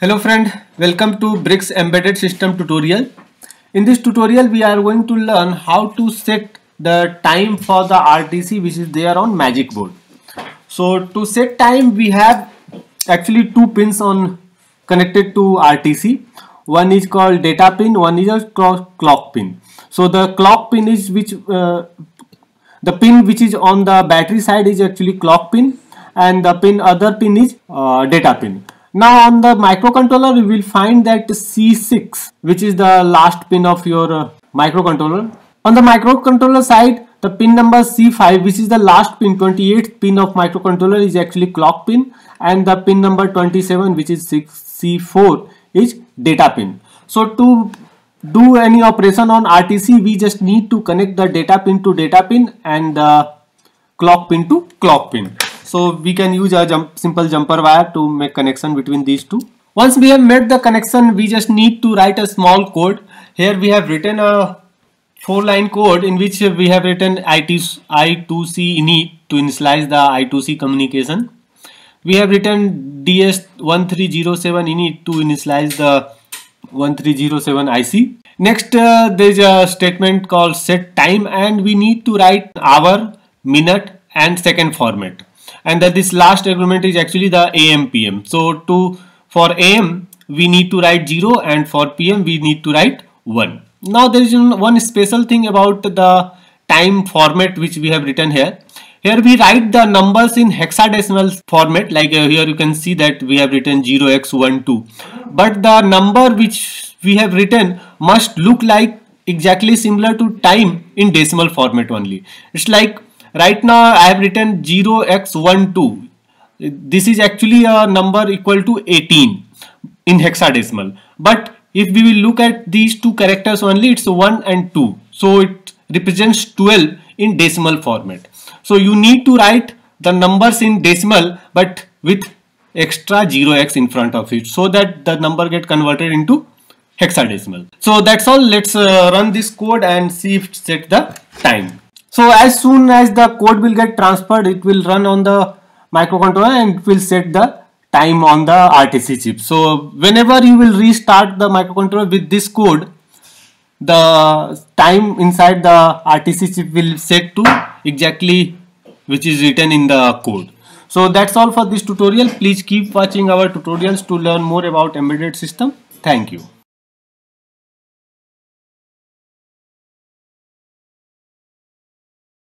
Hello friend, welcome to Bricks Embedded System tutorial. In this tutorial we are going to learn how to set the time for the RTC which is there on Magic board. So to set time we have actually two pins on connected to RTC. One is called data pin, one is a clock pin. So the clock pin is the pin which is on the battery side is actually clock pin, and the other pin is data pin. Now on the microcontroller we will find that C6 which is the last pin of your microcontroller. On the microcontroller side the pin number C5 which is the last pin, 28th pin of microcontroller, is actually clock pin, and the pin number 27 which is C4 is data pin. So to do any operation on RTC we just need to connect the data pin to data pin and the clock pin to clock pin. So we can use a simple jumper wire to make connection between these two. Once we have made the connection, we just need to write a small code. Here we have written a 4-line code in which we have written I2C init to initialize the I2C communication. We have written DS1307 init to initialize the 1307 IC. Next there is a statement called set time, and we need to write hour, minute and second format. And that this last argument is actually the AM PM. So for AM we need to write 0 and for PM we need to write 1. Now there is one special thing about the time format which we have written here. Here we write the numbers in hexadecimal format, like here you can see that we have written 0x12, but the number which we have written must look like exactly similar to time in decimal format only. It's like right now I have written 0x12. This is actually a number equal to 18 in hexadecimal. But if we will look at these two characters only, it's 1 and 2. So it represents 12 in decimal format. So you need to write the numbers in decimal but with extra 0x in front of it, so that the number get converted into hexadecimal. So that's all. Let's run this code and see if it set the time. So as soon as the code will get transferred, it will run on the microcontroller and it will set the time on the RTC chip. So whenever you will restart the microcontroller with this code, the time inside the RTC chip will set to exactly which is written in the code. So that's all for this tutorial. Please keep watching our tutorials to learn more about embedded system. Thank you.